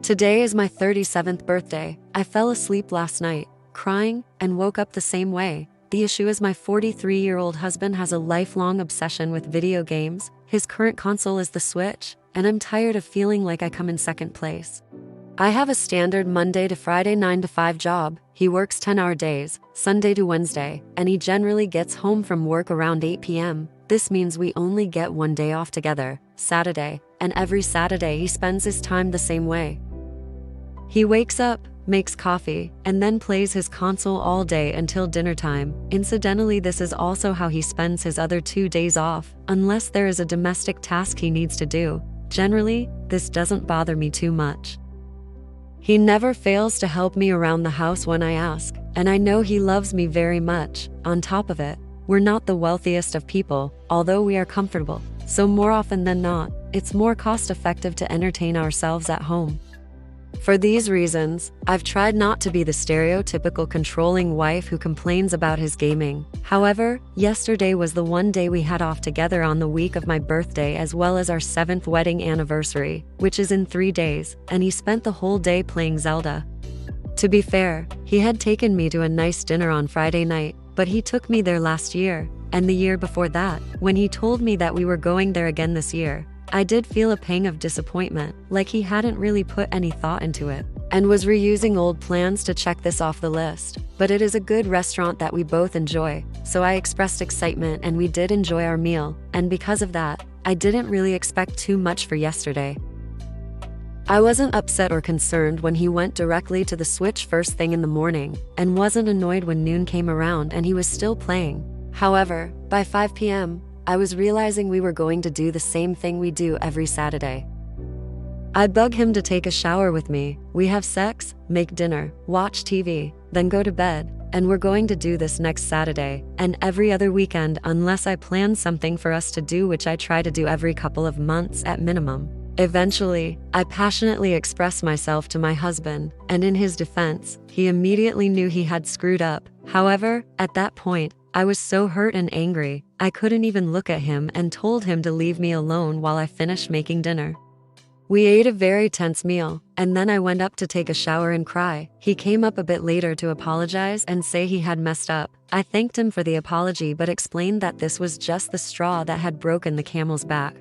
Today is my 37th birthday. I fell asleep last night, crying, and woke up the same way. The issue is my 43-year-old husband has a lifelong obsession with video games. His current console is the Switch, and I'm tired of feeling like I come in second place. I have a standard Monday to Friday 9 to 5 job. He works 10-hour days, Sunday to Wednesday, and he generally gets home from work around 8 p.m. This means we only get one day off together, Saturday, and every Saturday he spends his time the same way. He wakes up, makes coffee, and then plays his console all day until dinner time. Incidentally, this is also how he spends his other 2 days off, unless there is a domestic task he needs to do. Generally, this doesn't bother me too much. He never fails to help me around the house when I ask, and I know he loves me very much. On top of it, we're not the wealthiest of people, although we are comfortable. So more often than not, it's more cost-effective to entertain ourselves at home. For these reasons, I've tried not to be the stereotypical controlling wife who complains about his gaming. However, yesterday was the one day we had off together on the week of my birthday as well as our 7th wedding anniversary, which is in 3 days, and he spent the whole day playing Zelda. To be fair, he had taken me to a nice dinner on Friday night, but he took me there last year, and the year before that, when he told me that we were going there again this year. I did feel a pang of disappointment, like he hadn't really put any thought into it, and was reusing old plans to check this off the list. But it is a good restaurant that we both enjoy, so I expressed excitement and we did enjoy our meal, and because of that, I didn't really expect too much for yesterday. I wasn't upset or concerned when he went directly to the Switch first thing in the morning, and wasn't annoyed when noon came around and he was still playing. However, by 5 p.m., I was realizing we were going to do the same thing we do every Saturday. I bug him to take a shower with me, we have sex, make dinner, watch TV, then go to bed, and we're going to do this next Saturday, and every other weekend unless I plan something for us to do, which I try to do every couple of months at minimum. Eventually, I passionately expressed myself to my husband, and in his defense, he immediately knew he had screwed up. However, at that point, I was so hurt and angry, I couldn't even look at him and told him to leave me alone while I finished making dinner. We ate a very tense meal, and then I went up to take a shower and cry. He came up a bit later to apologize and say he had messed up. I thanked him for the apology but explained that this was just the straw that had broken the camel's back.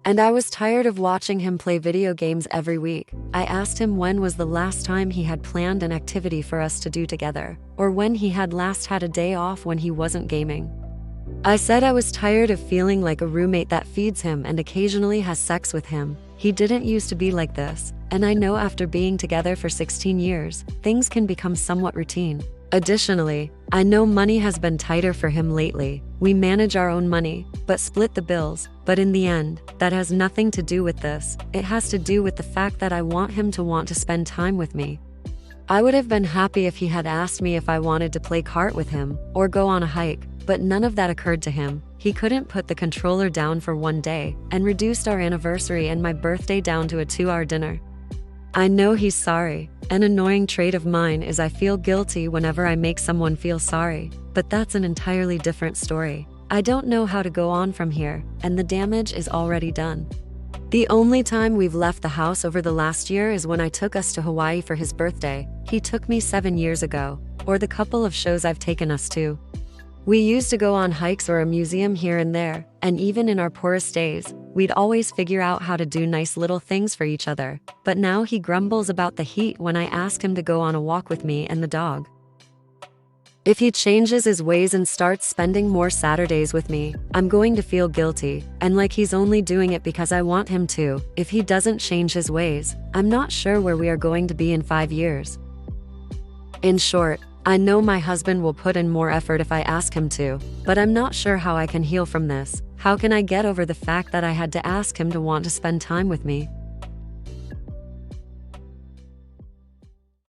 And I was tired of watching him play video games every week. I asked him when was the last time he had planned an activity for us to do together, or when he had last had a day off when he wasn't gaming. I said I was tired of feeling like a roommate that feeds him and occasionally has sex with him. He didn't used to be like this, and I know after being together for 16 years, things can become somewhat routine. Additionally, I know money has been tighter for him lately. We manage our own money, but split the bills. But in the end, that has nothing to do with this. It has to do with the fact that I want him to want to spend time with me. I would have been happy if he had asked me if I wanted to play kart with him or go on a hike, but none of that occurred to him. He couldn't put the controller down for one day and reduced our anniversary and my birthday down to a 2-hour dinner. I know he's sorry. An annoying trait of mine is I feel guilty whenever I make someone feel sorry, but that's an entirely different story. I don't know how to go on from here, and the damage is already done. The only time we've left the house over the last year is when I took us to Hawaii for his birthday. He took me 7 years ago, or the couple of shows I've taken us to. We used to go on hikes or a museum here and there, and even in our poorest days, we'd always figure out how to do nice little things for each other. But now he grumbles about the heat when I ask him to go on a walk with me and the dog. If he changes his ways and starts spending more Saturdays with me, I'm going to feel guilty, and like he's only doing it because I want him to. If he doesn't change his ways, I'm not sure where we are going to be in 5 years. In short, I know my husband will put in more effort if I ask him to, but I'm not sure how I can heal from this. How can I get over the fact that I had to ask him to want to spend time with me?